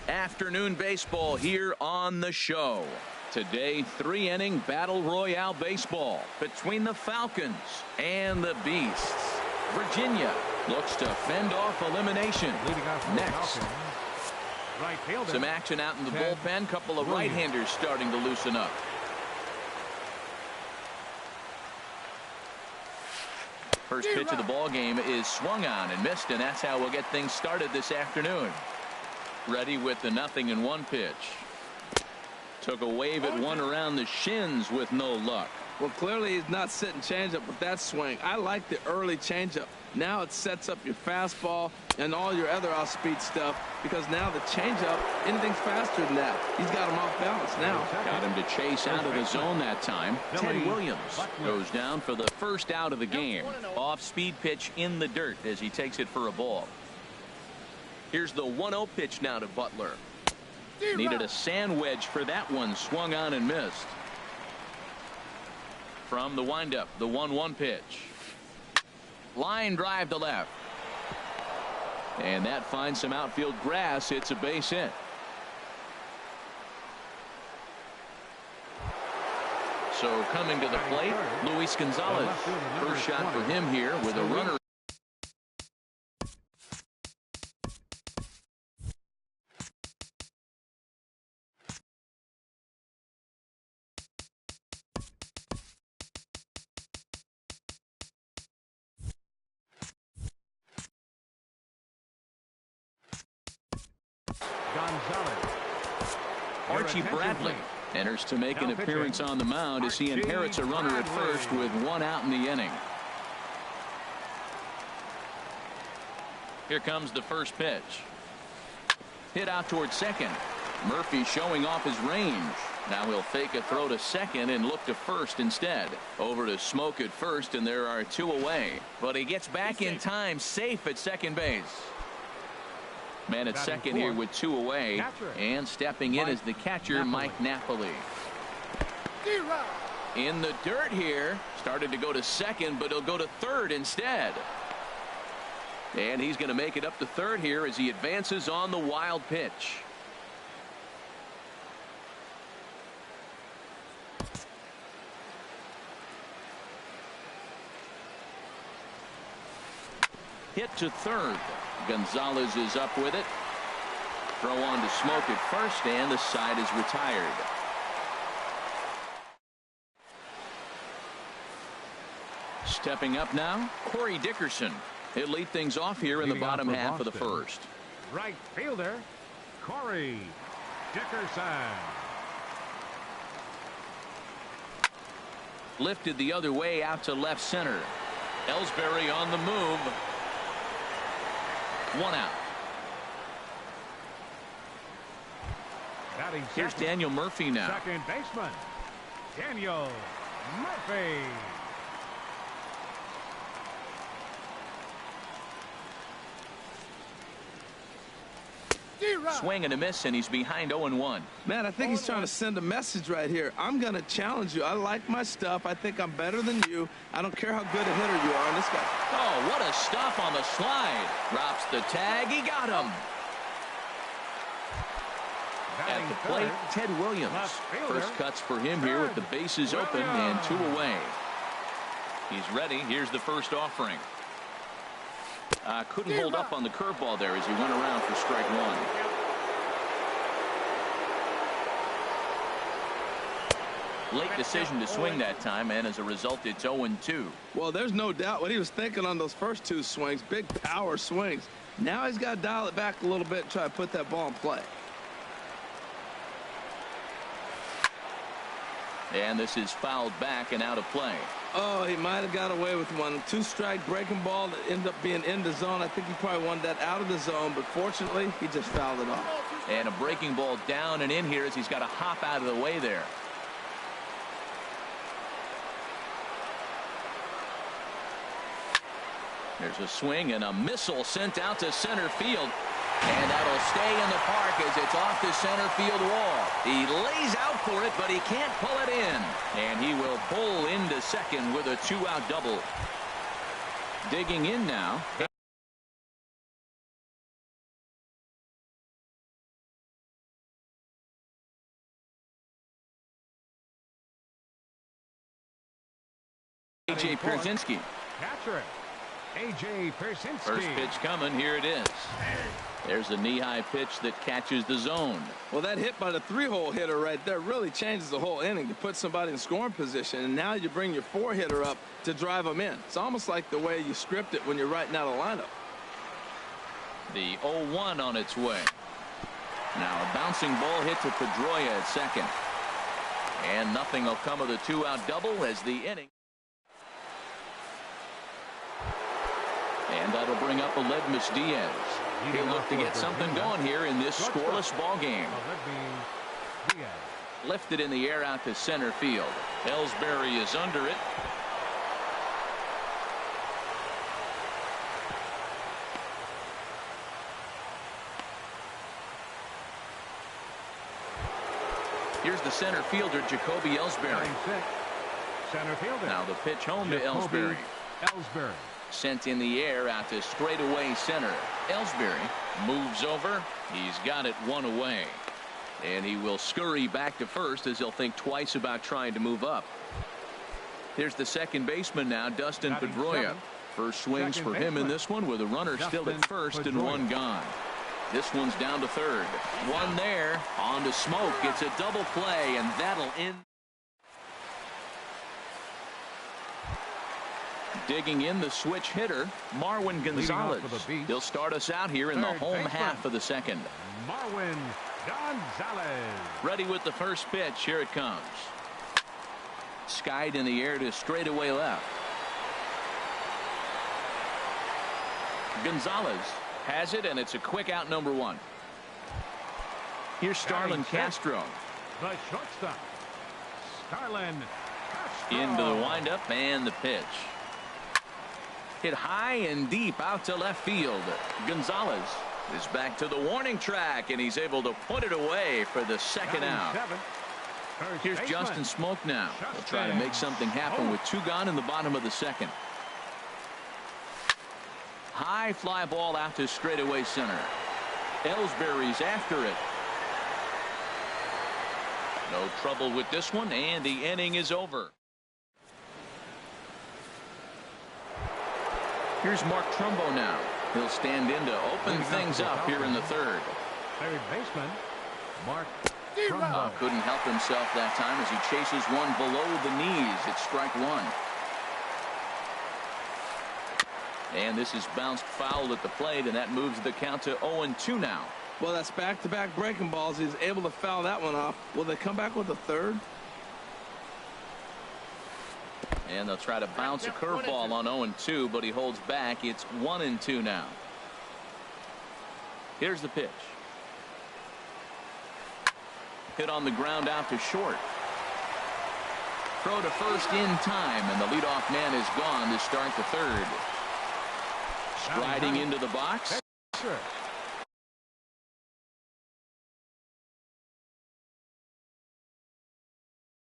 Afternoon baseball here on the show. Today, 3-inning battle royale baseball between the Falcons and the Beasts. Virginia looks to fend off elimination. Next, some action out in the bullpen. Couple of right-handers starting to loosen up. First pitch of the ball game is swung on and missed, and that's how we'll get things started this afternoon. Ready with the 0-1 pitch. Took a wave at one around the shins with no luck. Well, clearly he's not sitting changeup with that swing. I like the early changeup. Now it sets up your fastball and all your other off-speed stuff, because now the changeup, anything's faster than that. He's got him off balance now. Got him to chase out of the zone that time. Ted Williams goes down for the first out of the game. Off-speed pitch in the dirt as he takes it for a ball. Here's the 1-0 pitch now to Butler. Needed a sand wedge for that one. Swung on and missed. From the windup, the 1-1 pitch. Line drive to left. And that finds some outfield grass. It's a base hit. So coming to the plate, Luis Gonzalez. First shot for him here with a runner. Archie Bradley enters to make an appearance on the mound as he inherits a runner at first with one out in the inning. Here comes the first pitch. Hit out towards second. Murphy showing off his range. Now he'll fake a throw to second and look to first instead. Over to Smoke at first, and there are two away. But he gets back in time, safe at second base. Man at second here with two away, and stepping in is the catcher, Mike Napoli. In the dirt here, started to go to second, but he'll go to third instead. And he's going to make it up to third here as he advances on the wild pitch. Hit to third. Gonzalez is up with it. Throw on to Smoke at first, and the side is retired. Stepping up now, Corey Dickerson. He'll lead things off here in the bottom half of the first. Right fielder, Corey Dickerson. Lifted the other way out to left center. Ellsbury on the move. One out. Here's Daniel Murphy now. Second baseman, Daniel Murphy. Swing and a miss, and he's behind 0-1. Man, I think he's trying to send a message right here. I'm going to challenge you. I like my stuff. I think I'm better than you. I don't care how good a hitter you are. And this guy. Oh, what a stop on the slide. Drops the tag. He got him. At the plate, Ted Williams. First cuts for him here with the bases open and two away. He's ready. Here's the first offering. Couldn't hold up on the curveball there as he went around for strike one. Late decision to swing that time, and as a result, it's 0-2. Well, there's no doubt what he was thinking on those first two swings. Big power swings. Now he's got to dial it back a little bit and try to put that ball in play. And this is fouled back and out of play. Oh, he might have got away with one. Two-strike breaking ball that ended up being in the zone. I think he probably wanted that out of the zone, but fortunately, he just fouled it off. And a breaking ball down and in here as he's got to hop out of the way there. There's a swing and a missile sent out to center field. And that'll stay in the park as it's off the center field wall. He lays out for it, but he can't pull it in. And he will pull into second with a two-out double. Digging in now. A.J. Pierzynski. Catcher, A.J. Pierzynski. First pitch coming. Here it is. There's a knee-high pitch that catches the zone. Well, that hit by the 3-hole hitter right there really changes the whole inning to put somebody in scoring position. And now you bring your 4-hitter up to drive them in. It's almost like the way you script it when you're writing out a lineup. The 0-1 on its way. Now a bouncing ball hit to Pedroia at second. And nothing will come of the 2-out double as the inning. And that'll bring up Aledmus Diaz. He'll look to get something going here in this scoreless ball game. Lifted in the air out to center field. Ellsbury is under it. Here's the center fielder, Jacoby Ellsbury. Center fielder. Now the pitch home to Ellsbury. Sent in the air out to straightaway center. Ellsbury moves over. He's got it one away. And he will scurry back to first as he'll think twice about trying to move up. Here's the second baseman now, Dustin Pedroia. First swings for him in this one with a runner still at first and one gone. This one's down to third. One there. On to Smoke. It's a double play, and that'll end. Digging in the switch hitter, Marwin Gonzalez. He'll start us out here in the home half of the second. Marwin Gonzalez. Ready with the first pitch. Here it comes. Skied in the air to straightaway left. Gonzalez has it, and it's a quick out, number one. Here's Starlin Castro. The shortstop, Starlin Castro. Into the windup and the pitch. Hit high and deep out to left field. Gonzalez is back to the warning track, and he's able to put it away for the second out. Here's Justin Smoke now. He'll try to make something happen with two gone in the bottom of the second. High fly ball out to straightaway center. Ellsbury's after it. No trouble with this one, and the inning is over. Here's Mark Trumbo now. He'll stand in to open things up here in the third. Third baseman, Mark Trumbo. Couldn't help himself that time as he chases one below the knees. It's strike one. And this is bounced foul at the plate, and that moves the count to 0-2 now. Well, that's back-to-back breaking balls. He's able to foul that one off. Will they come back with a third? And they'll try to bounce a curveball on 0-2, but he holds back. It's 1-2 now. Here's the pitch. Hit on the ground out to short. Throw to first in time, and the leadoff man is gone to start the third. Striding into the box.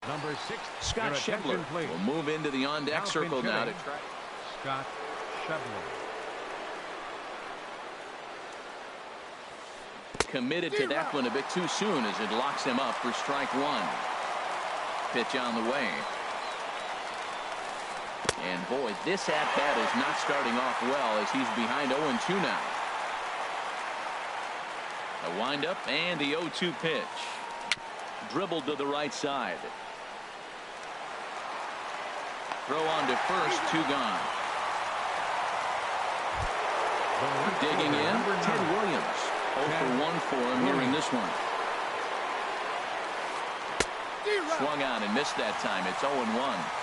Number 6, Scott Schebler will move into the on-deck circle now to try. Scott Schebler. Committed to that one a bit too soon as it locks him up for strike one. Pitch on the way. And boy, this at-bat is not starting off well as he's behind 0-2 now. A windup and the 0-2 pitch. Dribbled to the right side. Throw on to first, two gone. Digging in, Ted Williams. 0-for-1 for him here in this one. Swung on and missed that time. It's 0-1.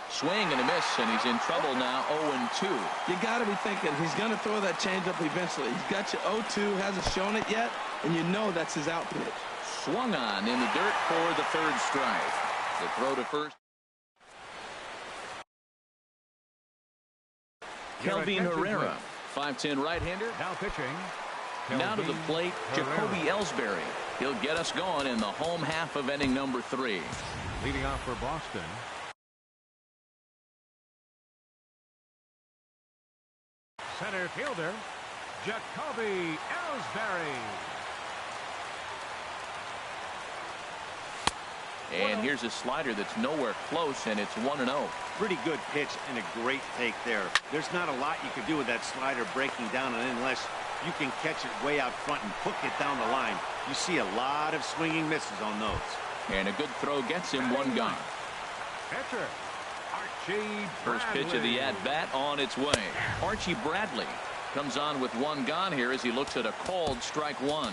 Swing and a miss, and he's in trouble now. 0-2. You got to be thinking he's going to throw that changeup eventually. He's got you 0-2, hasn't shown it yet, and you know that's his out pitch. Swung on in the dirt for the third strike. The throw to first. Kelvin Herrera, 5'10" right-hander. Now pitching. Now to the plate, Jacoby Ellsbury. He'll get us going in the home half of inning number 3. Leading off for Boston. Center fielder, Jacoby Ellsbury. And here's a slider that's nowhere close, and it's 1-0. Pretty good pitch and a great take there. There's not a lot you can do with that slider breaking down, and unless you can catch it way out front and hook it down the line, you see a lot of swinging misses on those. And a good throw gets him one gone. Pitcher, Archie First pitch of the Bradley. at-bat on its way. Archie Bradley comes on with one gone here as he looks at a called strike one.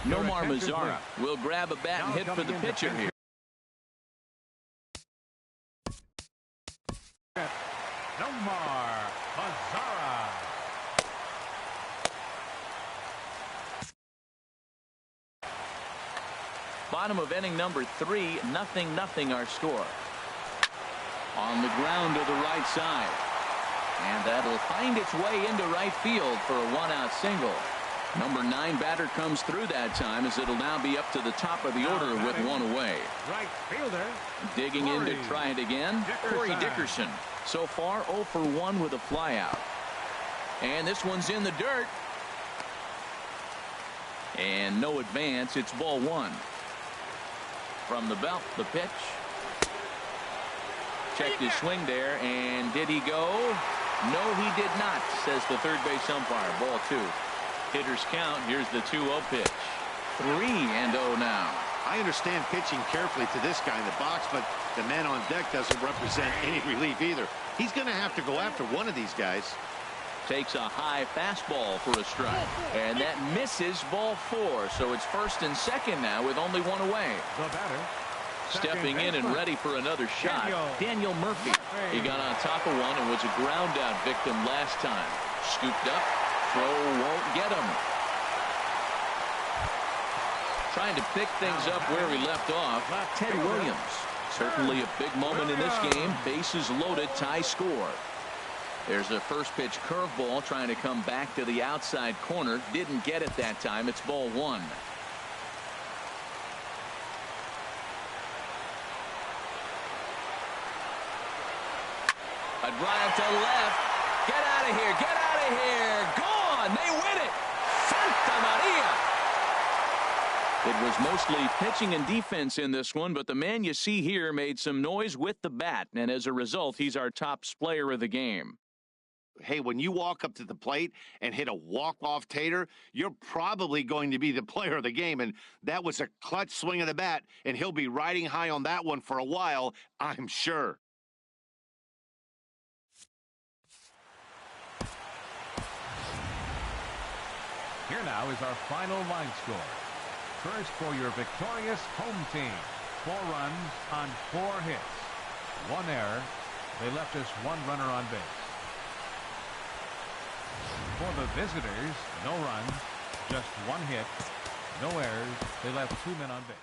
Nomar Mazara will grab a bat and hit for the pitcher here. Nomar Mazara. Bottom of inning number 3, 0-0 our score. On the ground to the right side. And that'll find its way into right field for a one-out single. Number 9 batter comes through that time as it'll now be up to the top of the order with one away. Right fielder. Digging in to try it again, Corey Dickerson. So far 0 for 1 with a flyout. And this one's in the dirt. And no advance. It's ball 1. From the belt, the pitch. Checked his swing there, and did he go? No, he did not, says the third base umpire. Ball 2. Hitters count. Here's the 2-0 pitch. 3-0 now. I understand pitching carefully to this guy in the box, but the man on deck doesn't represent any relief either. He's going to have to go after one of these guys. Takes a high fastball for a strike. And that misses, ball 4. So it's first and second now with only one away. The batter. Stepping in and ready for another shot, Daniel Murphy. He got on top of one and was a ground out victim last time. Scooped up. Throw won't get him. Trying to pick things up where he left off. Ted Williams. Certainly a big moment in this game. Bases loaded, tie score. There's a first pitch curveball trying to come back to the outside corner. Didn't get it that time. It's ball 1. A drive to left. Get out of here. Get out of here. Gone. They win it. Santa Maria. It was mostly pitching and defense in this one, but the man you see here made some noise with the bat, and as a result, he's our top player of the game. Hey, when you walk up to the plate and hit a walk-off tater, you're probably going to be the player of the game, and that was a clutch swing of the bat, and he'll be riding high on that one for a while, I'm sure. Here now is our final line score. First for your victorious home team. 4 runs on 4 hits. 1 error. They left us 1 runner on base. For the visitors, no runs, just 1 hit, no errors. They left 2 men on base.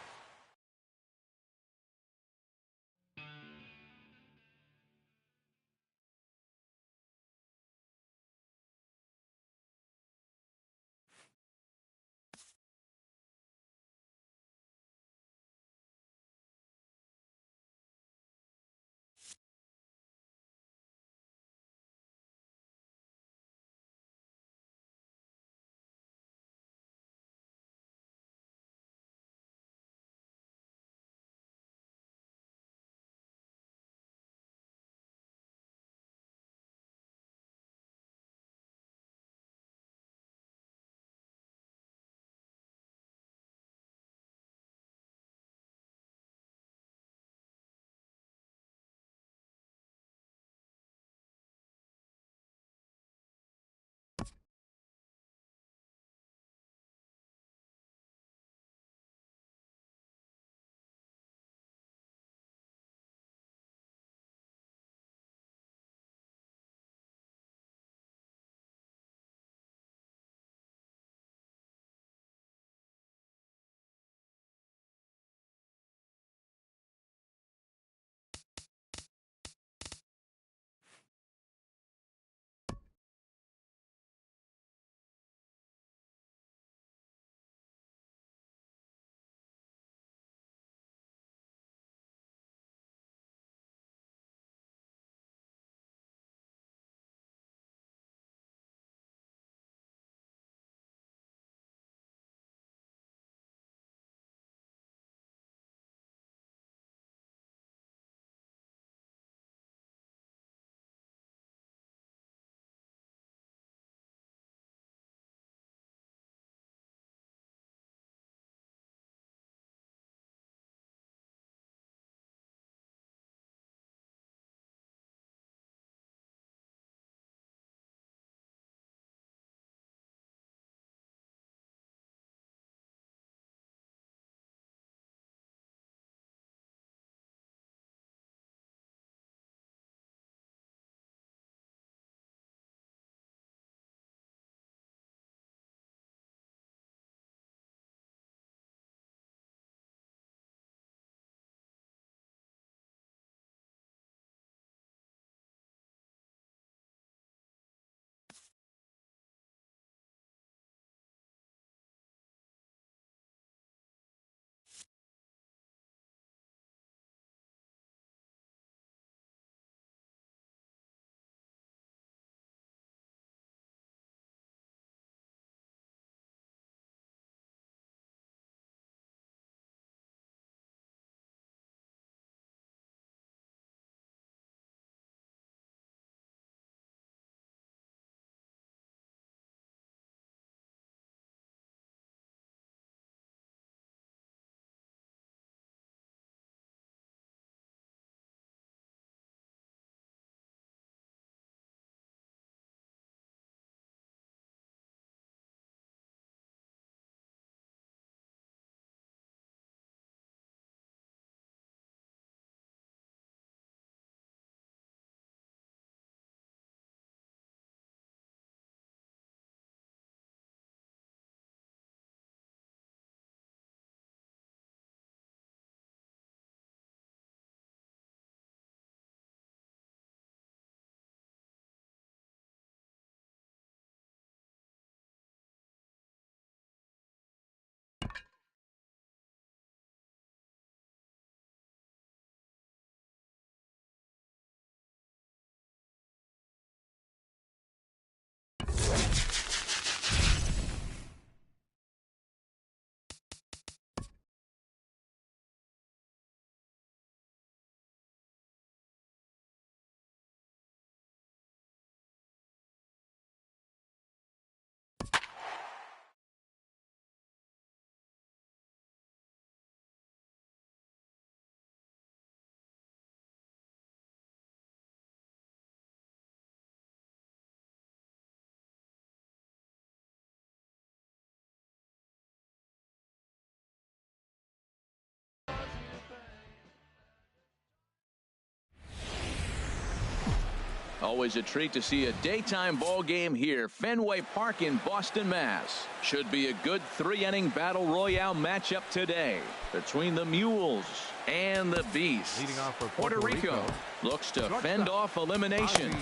Always a treat to see a daytime ball game here. Fenway Park in Boston, Mass. Should be a good 3-inning battle royale matchup today between the Mules and the Beasts. Leading off for Puerto Rico looks to fend off elimination.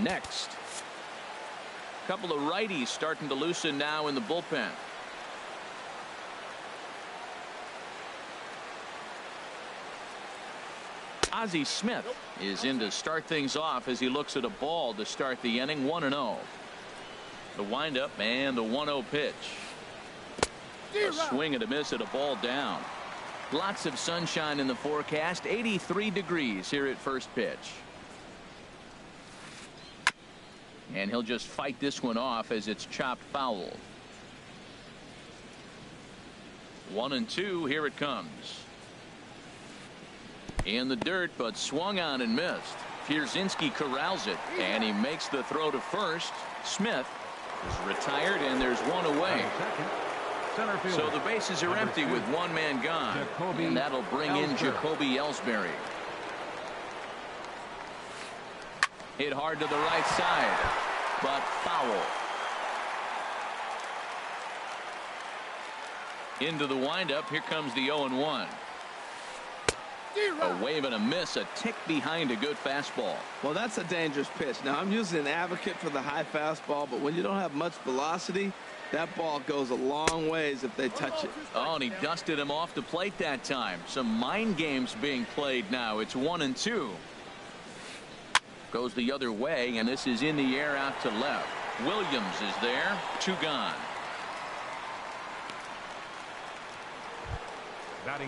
Next. Couple of righties starting to loosen now in the bullpen. Ozzie Smith is in to start things off as he looks at a ball to start the inning. 1-0. The windup and the 1-0 pitch. A swing and a miss at a ball down. Lots of sunshine in the forecast. 83 degrees here at first pitch. And he'll just fight this one off as it's chopped foul. 1-2. Here it comes. In the dirt, but swung on and missed. Pierzynski corrals it, and he makes the throw to first. Smith is retired, and there's one away. So the bases are empty with one man gone, and that'll bring in Jacoby Ellsbury. Hit hard to the right side, but foul. Into the windup. Here comes the 0-1. A wave and a miss, a tick behind a good fastball. Well, that's a dangerous pitch. Now, I'm usually an advocate for the high fastball, but when you don't have much velocity, that ball goes a long ways if they touch it. Oh, and he dusted him off the plate that time. Some mind games being played now. It's 1-2. Goes the other way, and this is in the air out to left. Williams is there. 2 gone.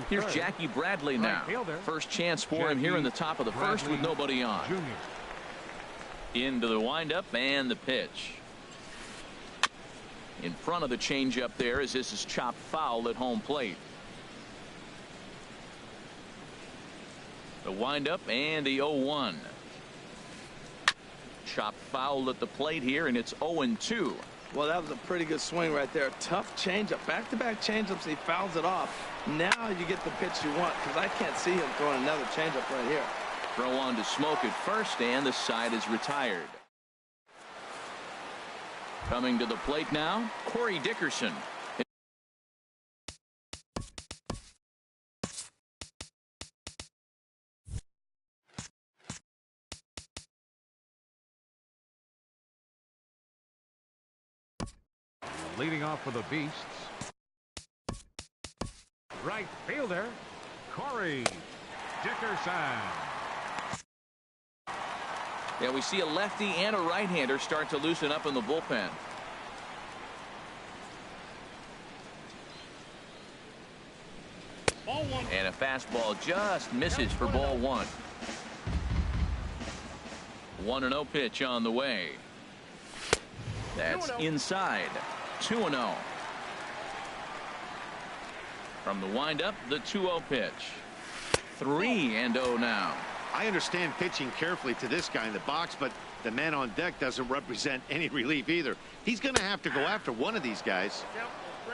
Here's Jackie Bradley now. First chance for him here in the top of the first with nobody on. Into the windup and the pitch. In front of the changeup there as this is chopped foul at home plate. The windup and the 0-1. Chopped foul at the plate here, and it's 0-2. Well, that was a pretty good swing right there. Tough changeup. Back-to-back changeups, he fouls it off. Now you get the pitch you want, because I can't see him throwing another changeup right here. Throw on to Smoke at first, and the side is retired. Coming to the plate now, Corey Dickerson. Leading off for the Beasts. Right fielder, Corey Dickerson. Yeah, we see a lefty and a right-hander start to loosen up in the bullpen. Ball 1. And a fastball just misses for ball 1. 1-0 pitch on the way. That's inside. 2-0. From the windup, the 2-0 pitch. 3-0 now. I understand pitching carefully to this guy in the box, but the man on deck doesn't represent any relief either. He's going to have to go after one of these guys.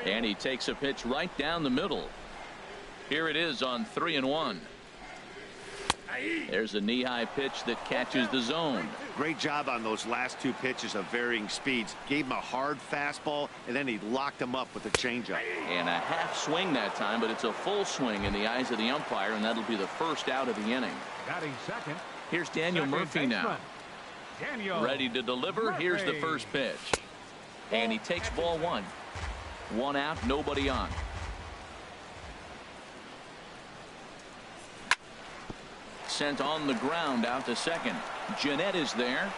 And he takes a pitch right down the middle. Here it is on 3-1. There's a knee-high pitch that catches the zone. Great job on those last 2 pitches of varying speeds. Gave him a hard fastball, and then he locked him up with a changeup. And a half swing that time, but it's a full swing in the eyes of the umpire, and that'll be the first out of the inning. Batting second. Here's Daniel Murphy now. Daniel ready to deliver. Murphy. Here's the first pitch. And he takes ball 1. 1 out, nobody on. Sent on the ground out to second. Jeanette is there.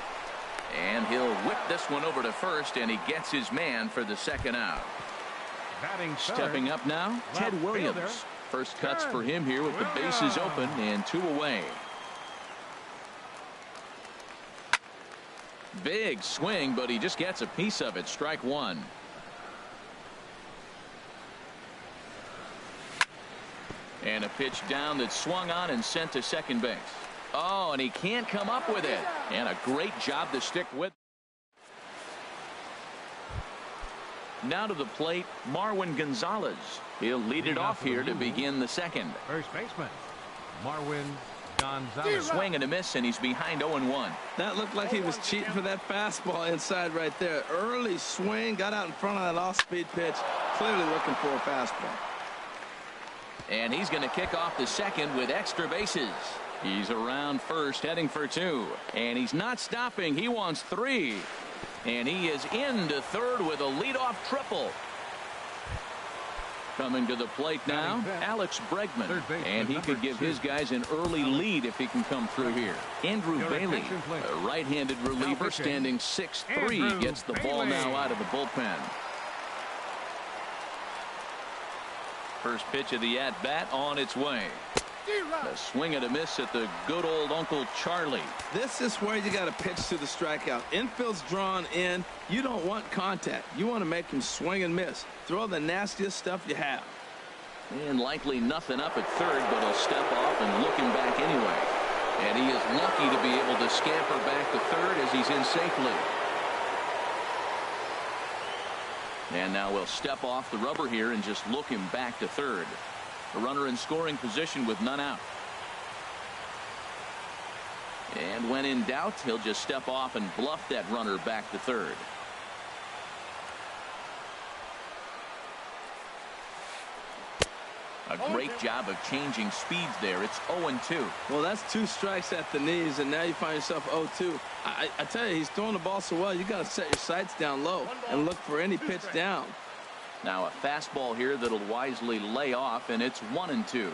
And he'll whip this one over to first, and he gets his man for the second out. Batting third. Stepping up now, Ted Williams. Fielder. First cuts for him here with the bases open and 2 away. Big swing, but he just gets a piece of it. Strike 1. And a pitch down that swung on and sent to second base. Oh, and he can't come up with it. And a great job to stick with. Now to the plate, Marwin Gonzalez. He'll lead it off here to begin the second. First baseman, Marwin Gonzalez. Swing and a miss, and he's behind 0-1. That looked like he was cheating for that fastball inside right there. Early swing, got out in front of that off-speed pitch, clearly looking for a fastball. And he's going to kick off the second with extra bases. He's around first, heading for 2. And he's not stopping. He wants 3. And he is into third with a leadoff triple. Coming to the plate now, Alex Bregman. And he could give his guys an early lead if he can come through here. Andrew Bailey, a right-handed reliever, standing 6'3", gets the ball now out of the bullpen. First pitch of the at-bat on its way. A swing and a miss at the good old Uncle Charlie. This is where you got to pitch to the strikeout. Infield's drawn in. You don't want contact. You want to make him swing and miss. Throw the nastiest stuff you have. And likely nothing up at third, but he'll step off and look him back anyway. And he is lucky to be able to scamper back to third as he's in safely. And now we'll step off the rubber here and just look him back to third. A runner in scoring position with none out. And when in doubt, he'll just step off and bluff that runner back to third. A great job of changing speeds there. It's 0-2. Well, that's 2 strikes at the knees, and now you find yourself 0-2. I tell you, he's throwing the ball so well, you got to set your sights down low and look for any pitch down. Now a fastball here that'll wisely lay off, and it's 1-2.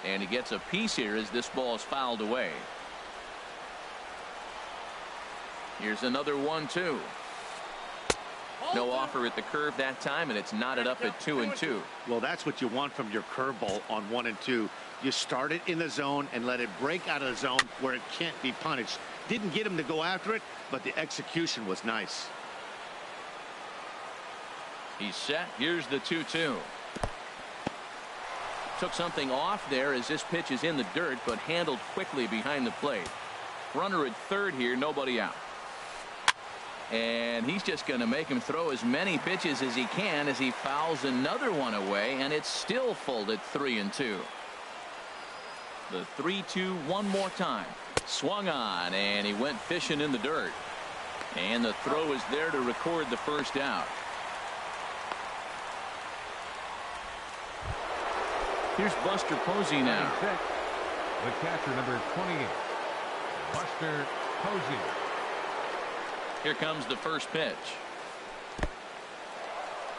And he gets a piece here as this ball is fouled away. Here's another 1-2. No offer at the curve that time, and it's knotted up at 2-2. Well, that's what you want from your curveball on 1 and 2. You start it in the zone and let it break out of the zone where it can't be punished. Didn't get him to go after it, but the execution was nice. He's set. Here's the 2-2. Took something off there as this pitch is in the dirt, but handled quickly behind the plate. Runner at third here, nobody out. And he's just going to make him throw as many pitches as he can as he fouls another one away, and it's still full at 3-2. The 3-2 one more time. Swung on, and he went fishing in the dirt. And the throw is there to record the first out. Here's Buster Posey now. The catcher, number 28, Buster Posey. Here comes the first pitch.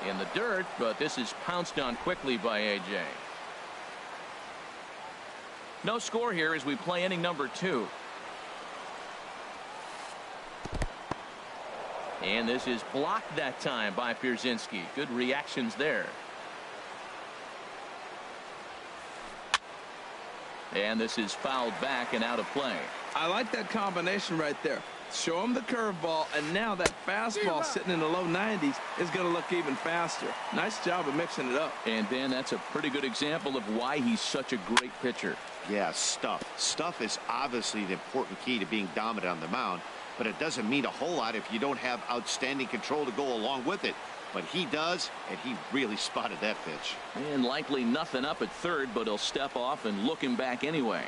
In the dirt, but this is pounced on quickly by A.J. No score here as we play inning number 2. And this is blocked that time by Pierzynski. Good reactions there. And this is fouled back and out of play. I like that combination right there. Show him the curveball, and now that fastball sitting in the low 90s is going to look even faster. Nice job of mixing it up. And Ben, that's a pretty good example of why he's such a great pitcher. Yeah, stuff. Stuff is obviously the important key to being dominant on the mound, but it doesn't mean a whole lot if you don't have outstanding control to go along with it. But he does, and he really spotted that pitch. And likely nothing up at third, but he'll step off and look him back anyway.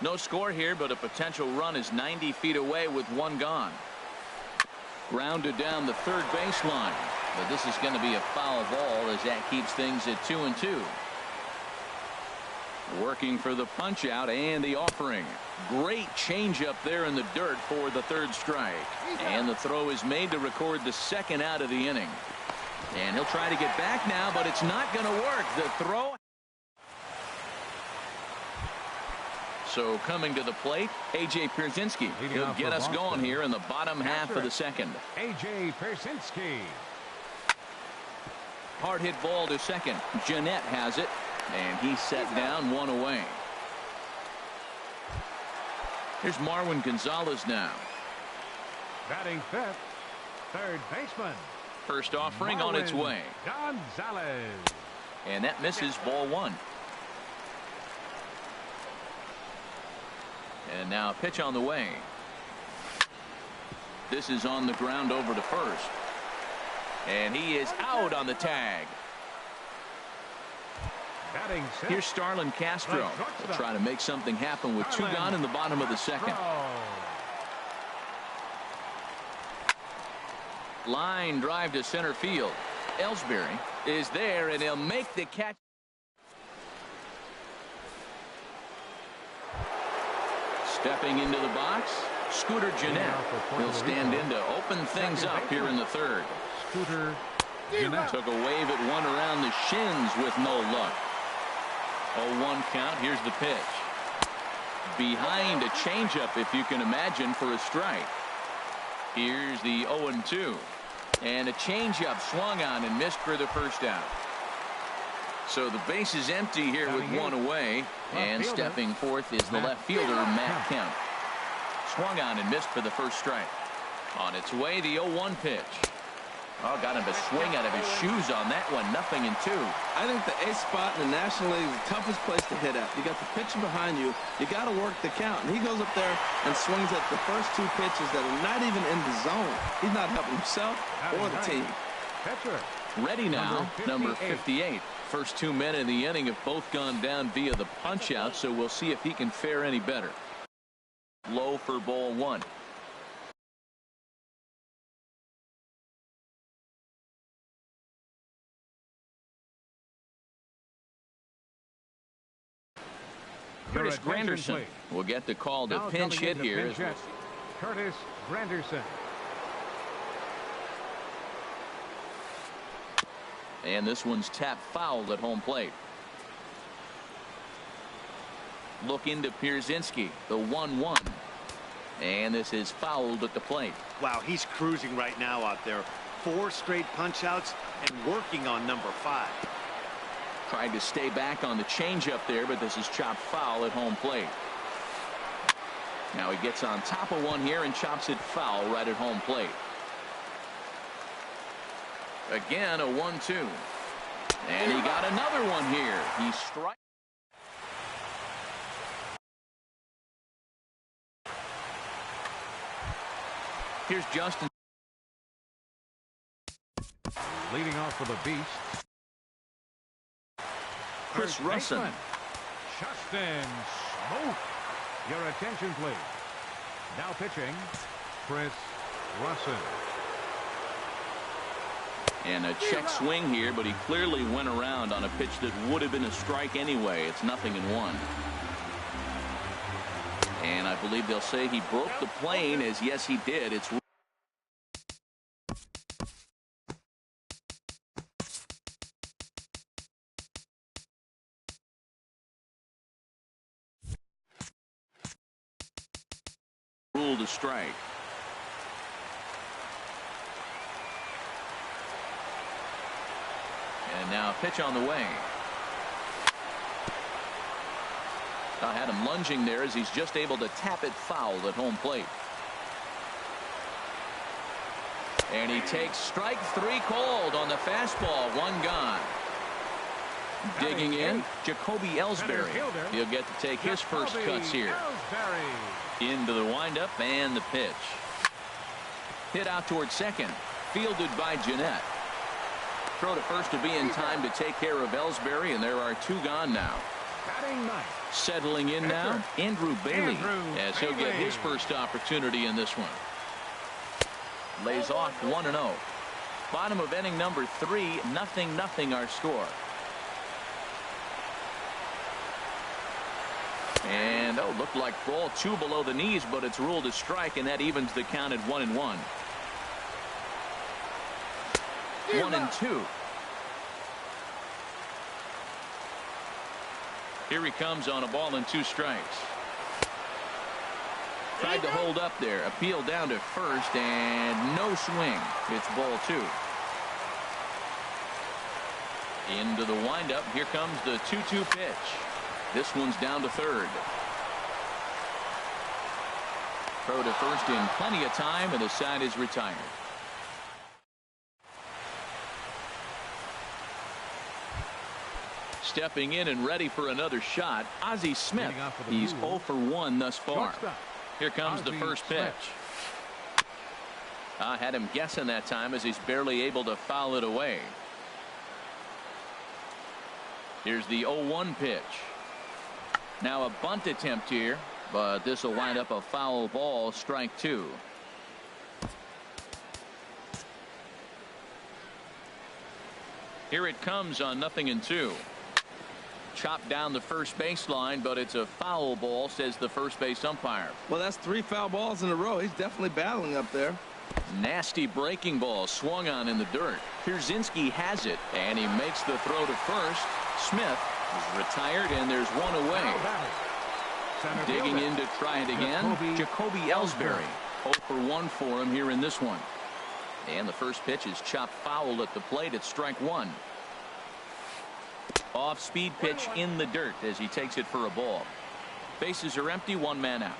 No score here, but a potential run is 90 feet away with one gone. Grounded down the third baseline, but this is going to be a foul ball as that keeps things at 2-2. Working for the punch out and the offering. Great changeup there in the dirt for the third strike. And the throw is made to record the second out of the inning. And he'll try to get back now, but it's not going to work. The throw. So coming to the plate, A.J. Pierzynski. He'll get us going here in the bottom half of the second. A.J. Pierzynski. Hard hit ball to second. Jeanette has it. And he's set down, one away. Here's Marwin Gonzalez now. Batting fifth, third baseman. First offering on its way. Gonzalez. And that misses, ball one. And now pitch on the way. This is on the ground over to first. And he is out on the tag. Here's Starlin Castro. They'll try to make something happen with 2 gone in the bottom of the second. Line drive to center field. Ellsbury is there, and he'll make the catch. Stepping into the box, Scooter Gennett. He'll stand in to open things up here in the third. Scooter Gennett took a wave at one around the shins with no luck. 0-1 count. Here's the pitch. Behind a changeup, if you can imagine, for a strike. Here's the 0-2. And a changeup swung on and missed for the first out. So the base is empty here with one away. And stepping forth is the left fielder, Matt Kemp. Swung on and missed for the first strike. On its way, the 0-1 pitch. Oh, got him a swing out of his shoes on that one. 0-2. I think the ace spot in the National League is the toughest place to hit at. You got the pitcher behind you. You got to work the count. And he goes up there and swings at the first 2 pitches that are not even in the zone. He's not helping himself or the team. Ready now, number 58. First 2 men in the inning have both gone down via the punch out, so we'll see if he can fare any better. Low for ball 1. Curtis Granderson will get the call to pinch hit here. Curtis Granderson. And this one's tapped foul at home plate. Look into Pierzynski, the 1-1. And this is fouled at the plate. Wow, he's cruising right now out there. 4 straight punch outs and working on number 5. Tried to stay back on the changeup there, but this is chopped foul at home plate. Now he gets on top of one here and chops it foul right at home plate. Again, a 1-2. And he got another one here. He strikes. Here's Justin. Leading off for the Beast. Chris Russin. Justin Smoke. Your attention, please. Now pitching, Chris Russin. And a check swing here, but he clearly went around on a pitch that would have been a strike anyway. It's 0-1. And I believe they'll say he broke the plane, as yes, he did. It's ruled a strike. And now a pitch on the way. I had him lunging there as he's just able to tap it foul at home plate. And he takes strike 3 called on the fastball. 1 gone. Digging in, Jacoby Ellsbury. He'll get to take his first cuts here. Into the windup and the pitch. Hit out towards second. Fielded by Gennett. Throw to first to be in time to take care of Ellsbury, and there are 2 gone now. Settling in now, Andrew Bailey, as he'll get his first opportunity in this one. Lays off 1-0. Bottom of inning number 3, 0-0 our score. And looked like ball 2 below the knees, but it's ruled a strike, and that evens the count at 1-1. 1-2. Here he comes on a ball and 2 strikes. Tried to hold up there. Appeal down to first, and no swing. It's ball 2. Into the windup. Here comes the 2-2 pitch. This one's down to third. Throw to first in plenty of time, and the side is retired. Stepping in and ready for another shot, Ozzie Smith. He's 0 for 1 thus far. Here comes the first pitch. I had him guessing that time as he's barely able to foul it away. Here's the 0-1 pitch. Now a bunt attempt here, but this will wind up a foul ball, strike 2. Here it comes on 0-2. Chopped down the first baseline, but it's a foul ball, says the first base umpire. Well, that's 3 foul balls in a row. He's definitely battling up there. Nasty breaking ball swung on in the dirt. Pierzynski has it, and he makes the throw to first. Smith is retired, and there's one away. Digging in to try it again, Jacoby Ellsbury. 0 for 1 for him here in this one. And the first pitch is chopped foul at the plate. It's strike 1. Off-speed pitch in the dirt as he takes it for a ball. Bases are empty, 1 man out.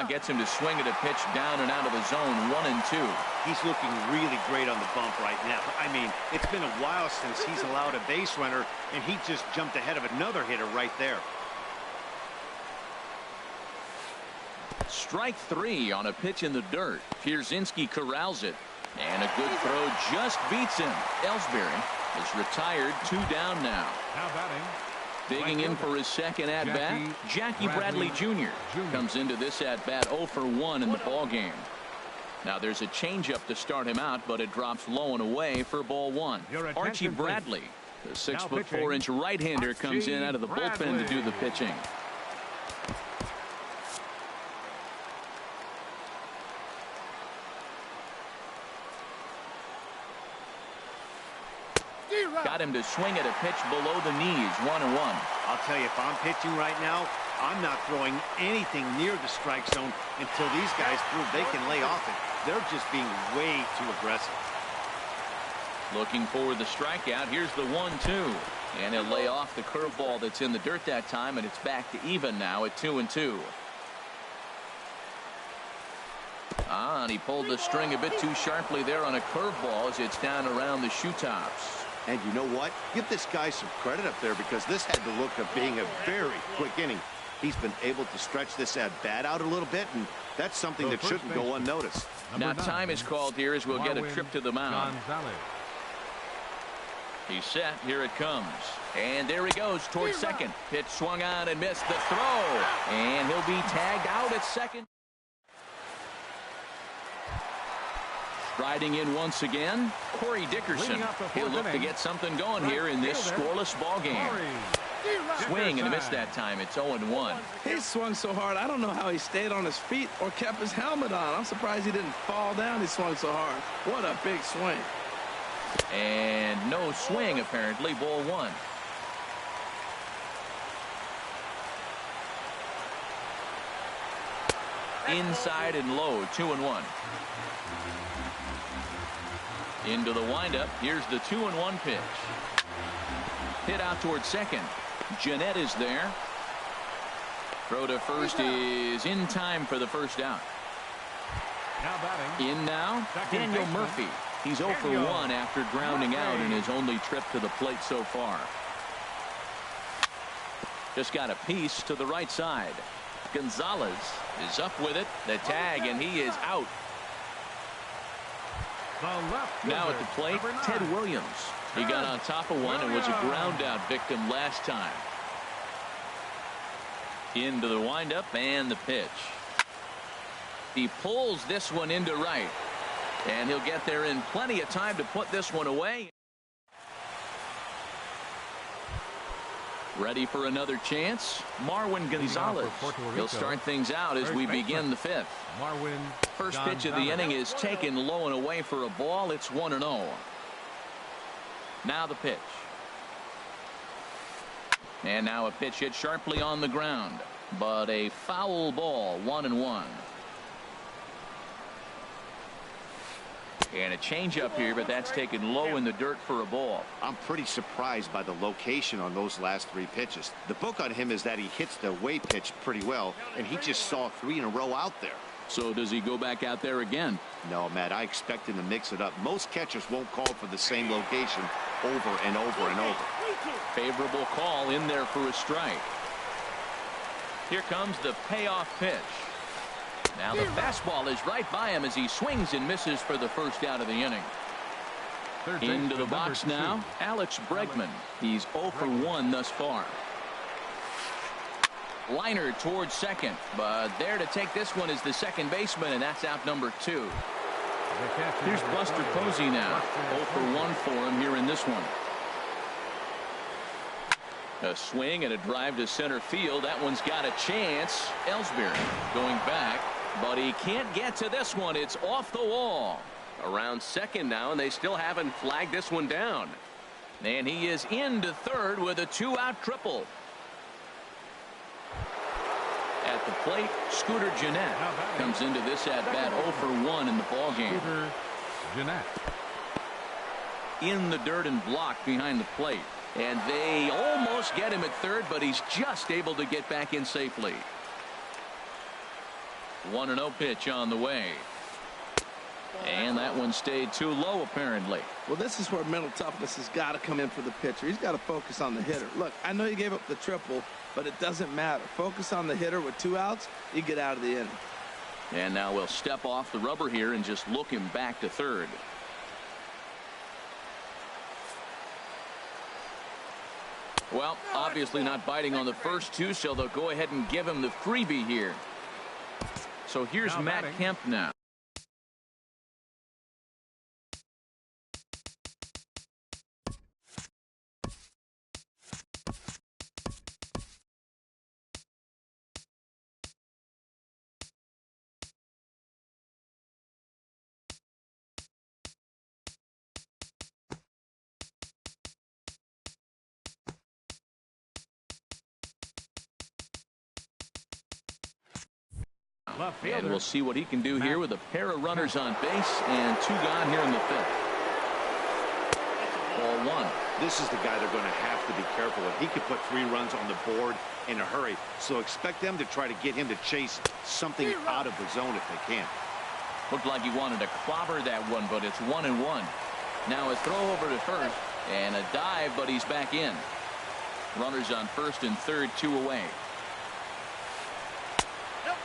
Gets him to swing at a pitch down and out of the zone, 1-2. He's looking really great on the bump right now. I mean, it's been a while since he's allowed a base runner, and he just jumped ahead of another hitter right there. Strike 3 on a pitch in the dirt. Pierzynski corrals it, and a good throw just beats him. Ellsbury is retired, 2 down now. Now batting. Digging in for his second at-bat, Jackie Bradley Jr. comes into this at-bat 0 for 1 in the ballgame. Now there's a changeup to start him out, but it drops low and away for ball 1. Archie Bradley, the 6'4" right-hander, comes in out of the bullpen to do the pitching. Got him to swing at a pitch below the knees, 1-1. I'll tell you, if I'm pitching right now, I'm not throwing anything near the strike zone until these guys prove they can lay off it. They're just being way too aggressive. Looking for the strikeout. Here's the 1-2. And he'll lay off the curveball that's in the dirt that time, and it's back to even now at 2-2. And he pulled the string a bit too sharply there on a curveball as it's down around the shoe tops. And you know what? Give this guy some credit up there because this had the look of being a very quick inning. He's been able to stretch this at-bat out a little bit, and that's something that shouldn't go unnoticed. Now time is called here as we'll get a trip to the mound. He's set. Here it comes. And there he goes towards second. Pitch swung on and missed the throw. And he'll be tagged out at second. Riding in once again, Corey Dickerson. He'll look to get something going here in this scoreless ball game. Swing and a miss that time. It's 0-1. He swung so hard, I don't know how he stayed on his feet or kept his helmet on. I'm surprised he didn't fall down. He swung so hard. What a big swing. And no swing, apparently. Ball 1. Inside and low, 2-1. Into the windup. Here's the 2-1 pitch. Hit out towards second. Jeanette is there. Throw to first is in time for the first out. Now batting. In now, Daniel Murphy. He's 0 for 1 after grounding out in his only trip to the plate so far. Just got a piece to the right side. Gonzalez is up with it. The tag, and he is out. Now at the plate, Ted Williams. He got on top of one and was a ground out victim last time. Into the windup and the pitch. He pulls this one into right. And he'll get there in plenty of time to put this one away. Ready for another chance? Marwin Gonzalez. He'll start things out as we begin the 5th. First pitch of the inning is taken low and away for a ball. It's 1-0. Now the pitch. And now a pitch hit sharply on the ground. But a foul ball, 1-1. And a changeup here, but that's taken low in the dirt for a ball. I'm pretty surprised by the location on those last 3 pitches. The book on him is that he hits the away pitch pretty well, and he just saw 3 in a row out there. So does he go back out there again? No, Matt, I expect him to mix it up. Most catchers won't call for the same location over and over and over. Favorable call in there for a strike. Here comes the payoff pitch. Now the fastball is right by him as he swings and misses for the first out of the inning. Into the box now, Alex Bregman. He's 0 for 1 thus far. Liner towards second, but there to take this one is the second baseman, and that's out number 2. Here's Buster Posey now. 0 for 1 for him here in this one. A swing and a drive to center field. That one's got a chance. Ellsbury going back, but he can't get to this one. It's off the wall. Around second now, and they still haven't flagged this one down. And he is into third with a 2-out triple. At the plate, Scooter Gennett comes into this at-bat 0 for 1 in the ballgame. Scooter Gennett. In the dirt and blocked behind the plate. And they almost get him at third, but he's just able to get back in safely. 1-0 pitch on the way. And that one stayed too low, apparently. Well, this is where mental toughness has got to come in for the pitcher. He's got to focus on the hitter. Look, I know you gave up the triple, but it doesn't matter. Focus on the hitter with 2 outs, you get out of the inning. And now we'll step off the rubber here and just look him back to third. Well, obviously not biting on the first 2, so they'll go ahead and give him the freebie here. So here's Matt Kemp now. And we'll see what he can do here with a pair of runners on base and 2 gone here in the 5th. Ball 1. This is the guy they're going to have to be careful with. He could put 3 runs on the board in a hurry, so expect them to try to get him to chase something out of the zone if they can. Looked like he wanted to clobber that one, but it's 1-1. Now a throw over to first and a dive, but he's back in. Runners on first and third, 2 away.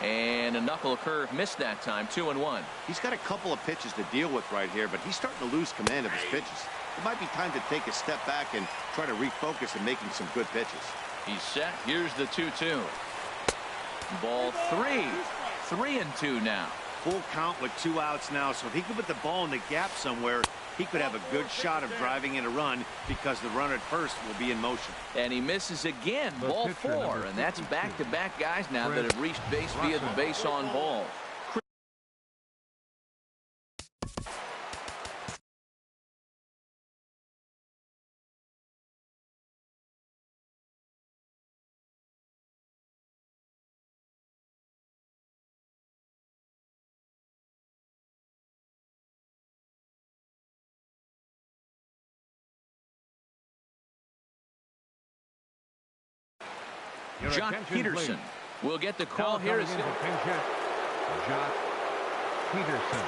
And a knuckle curve missed that time. 2-1. He's got a couple of pitches to deal with right here, but he's starting to lose command of his pitches. It might be time to take a step back and try to refocus and making some good pitches. He's set. Here's the 2-2. Ball 3. 3-2 now. Full count with 2 outs now, so if he could put the ball in the gap somewhere, he could have a good shot of driving in a run because the runner at first will be in motion. And he misses again. Ball 4, and that's back-to-back guys now that have reached base via the base on ball. Jock Peterson will get the call here. As Jock Peterson.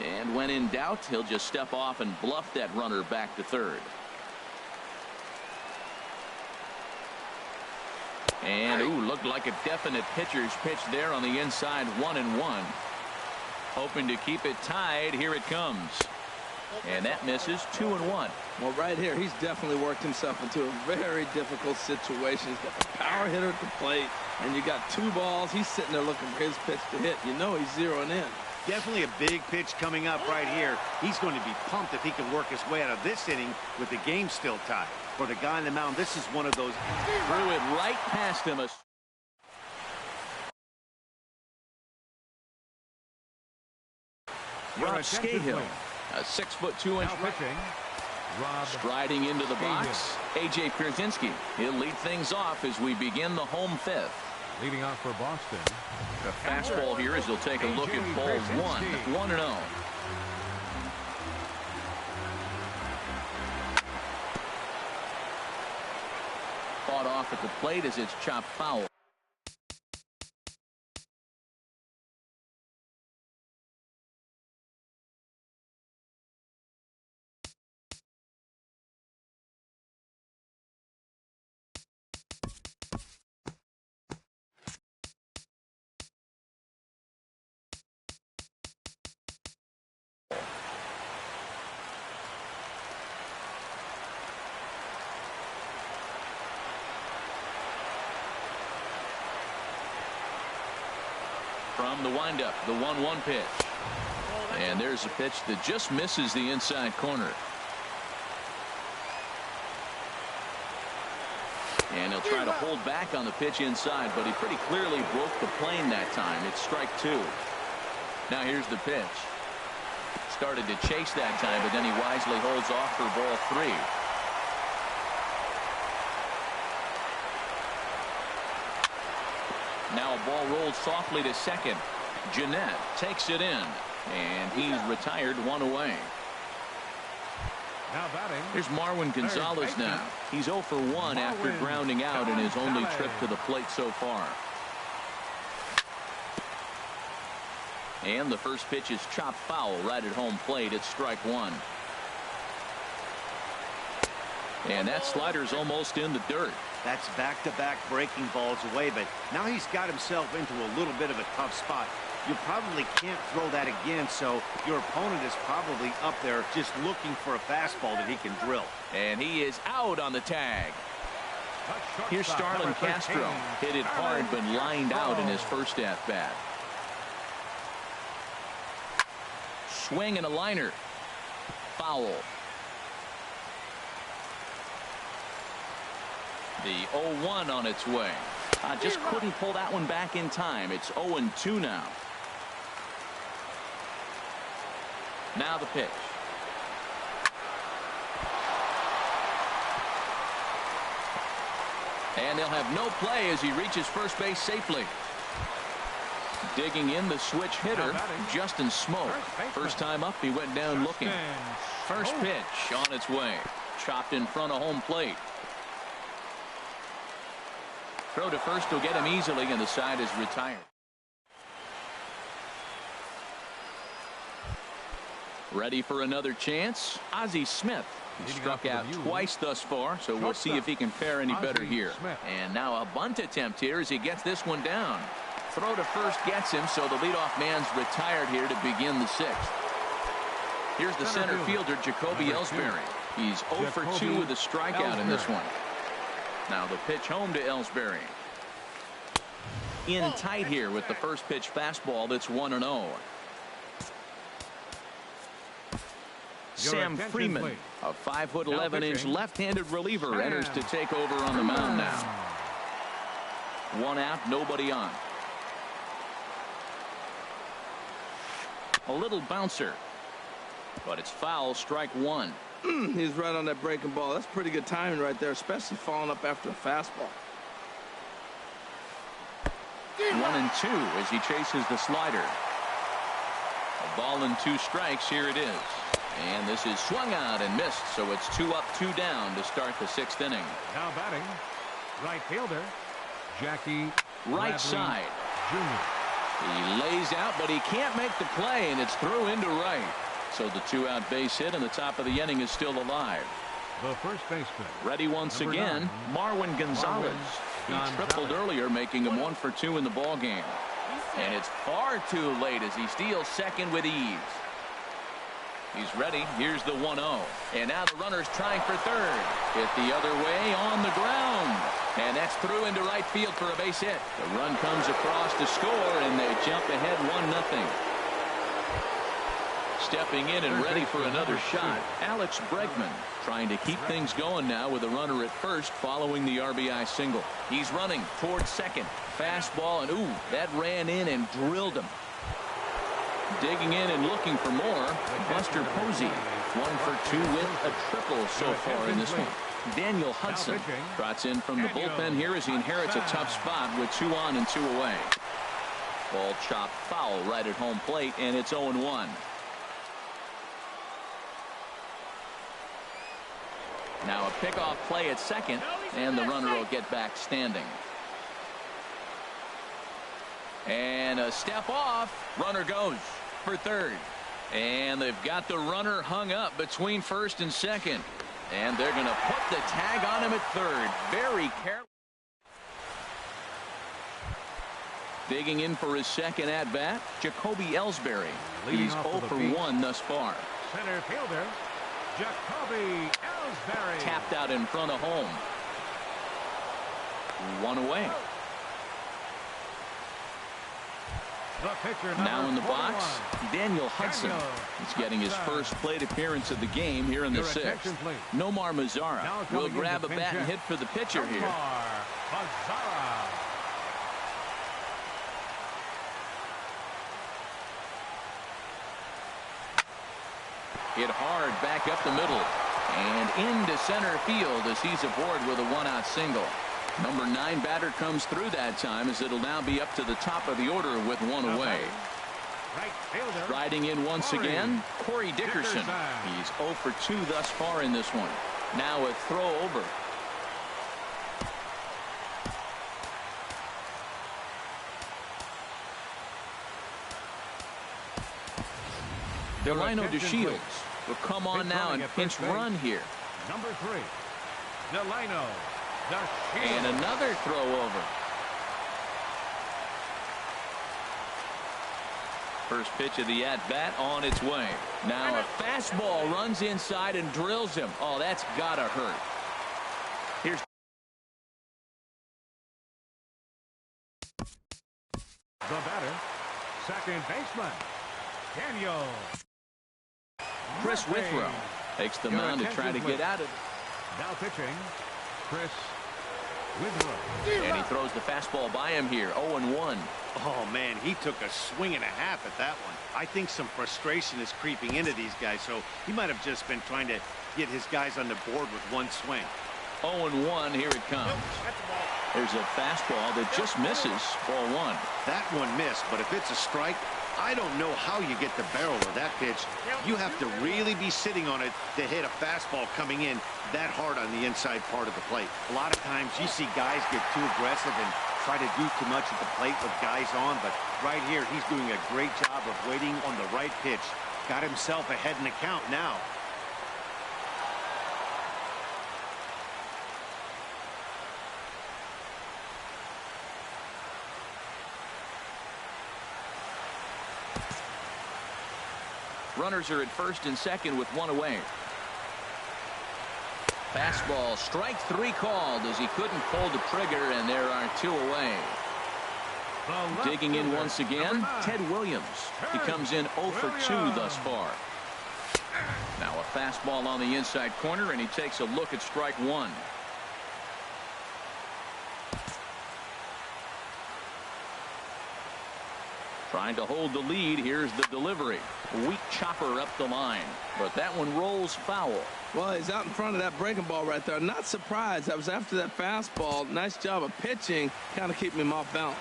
And when in doubt, he'll just step off and bluff that runner back to third. And, looked like a definite pitcher's pitch there on the inside. 1-1. Hoping to keep it tied. Here it comes. And that misses. 2-1. Well, right here, he's definitely worked himself into a very difficult situation. He's got the power hitter at the plate, and you got 2 balls. He's sitting there looking for his pitch to hit. You know he's zeroing in. Definitely a big pitch coming up right here. He's going to be pumped if he can work his way out of this inning with the game still tied. For the guy on the mound, this is one of those. Threw it right past him. Rob Scahill, a 6'2" pitching. Striding into the box, A.J. Pierzynski. He'll lead things off as we begin the home 5th. Leading off for Boston. The fastball here as he'll take a look at ball 1. 1-0. Fought off off at the plate as it's chopped foul. From the windup, the 1-1 pitch. And there's a pitch that just misses the inside corner. And he'll try to hold back on the pitch inside, but he pretty clearly broke the plane that time. It's strike 2. Now here's the pitch. Started to chase that time, but then he wisely holds off for ball 3. Now a ball rolled softly to second. Jeanette takes it in, and he's retired 1 away. Now batting. Here's Marwin Gonzalez now. He's 0 for 1 after grounding out in his only trip to the plate so far. And the first pitch is chopped foul right at home plate. It's strike 1. And that slider's almost in the dirt. That's back-to-back breaking balls away, but now he's got himself into a little bit of a tough spot. You probably can't throw that again, so your opponent is probably up there just looking for a fastball that he can drill. And he is out on the tag. Here's Starlin Castro. Hit it hard, but lined out in his first at-bat. Swing and a liner. Foul. The 0-1 on its way. Just couldn't pull that one back in time. It's 0-2 now. Now the pitch. And they'll have no play as he reaches first base safely. Digging in, the switch hitter, Justin Smoke. First time up, he went down looking. First pitch on its way. Chopped in front of home plate. Throw to first will get him easily, and the side is retired. Ready for another chance? Ozzie Smith. He struck out twice thus far, so we'll see if he can fare any better here. And now a bunt attempt here as he gets this one down. Throw to first gets him, so the leadoff man's retired here to begin the 6th. Here's the center fielder, Jacoby Ellsbury. He's 0 for 2 with a strikeout in this one. Now the pitch home to Ellsbury. In tight here with the first pitch fastball that's 1-0. Sam Freeman, a 5'11" left-handed reliever, enters to take over on the mound now. 1 out, nobody on. A little bouncer, but it's foul, strike 1. He's right on that breaking ball. That's pretty good timing right there, especially following up after a fastball. 1-2 as he chases the slider. A ball and 2 strikes. Here it is. And this is swung out and missed, so it's 2 up, 2 down to start the 6th inning. Now batting, right fielder, Jackie right side. Jr. He lays out, but he can't make the play, and it's through into right. So the 2-out base hit, and the top of the inning is still alive. The first baseman. Ready once again, Marwin Gonzalez. He tripled earlier, making him 1 for 2 in the ball game. And it's far too late as he steals second with ease. He's ready. Here's the 1-0. And now the runner's trying for third. Hit the other way on the ground. And that's through into right field for a base hit. The run comes across to score, and they jump ahead 1-0. Stepping in and ready for another shot, Alex Bregman, trying to keep things going now with a runner at first following the RBI single. He's running towards second. Fastball, and ooh, that ran in and drilled him. Digging in and looking for more, Buster Posey. 1 for 2 with a triple so far in this one. Daniel Hudson trots in from the bullpen here as he inherits a tough spot with 2 on and 2 away. Ball chopped foul right at home plate, and it's 0-1. Now a pickoff play at second, and the runner will get back standing. And a step off. Runner goes for third. And they've got the runner hung up between first and second. And they're going to put the tag on him at third. Very careful. Digging in for his second at-bat, Jacoby Ellsbury. He's 0 for 1 thus far. Center fielder, Jacoby Ellsbury. Tapped out in front of home. 1 away. Now in the box, Daniel Hudson. He's getting his first plate appearance of the game here in the sixth. Nomar Mazara will grab a bat and hit for the pitcher here. Hit hard back up the middle and into center field as he's aboard with a one-out single. Number 9 batter comes through that time as it'll now be up to the top of the order with 1 away. Riding in once again, Corey Dickerson. He's 0 for 2 thus far in this one. Now a throw over. Delino DeShields will come on now and pinch run here. Number 3, Delino. And another throw over. First pitch of the at-bat on its way. Now a fastball runs inside and drills him. Oh, that's gotta hurt. Here's the batter, second baseman, Daniel. Chris Withrow takes the mound to try to get out of it. Now pitching, Chris Withrow. And he throws the fastball by him here, 0-1. Oh, man, he took a swing and a half at that one. I think some frustration is creeping into these guys, so he might have just been trying to get his guys on the board with one swing. 0-1, here it comes. There's a fastball that just misses, ball 1. That one missed, but if it's a strike, I don't know how you get the barrel of that pitch. You have to really be sitting on it to hit a fastball coming in that hard on the inside part of the plate. A lot of times you see guys get too aggressive and try to do too much at the plate with guys on, but right here he's doing a great job of waiting on the right pitch. Got himself ahead in the count now. Runners are at first and second with 1 away. Fastball, strike 3 called as he couldn't pull the trigger, and there are 2 away. Digging in once again, Ted Williams. He comes in 0 for 2 thus far. Now a fastball on the inside corner, and he takes a look at strike 1. Trying to hold the lead. Here's the delivery. Weak chopper up the line, but that one rolls foul. Well, he's out in front of that breaking ball right there. Not surprised. I was after that fastball. Nice job of pitching, kind of keeping him off balance.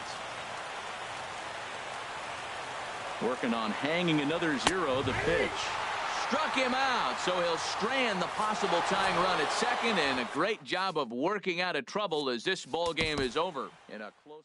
Working on hanging another 0. The pitch struck him out, so he'll strand the possible tying run at second, and a great job of working out of trouble as this ball game is over in a close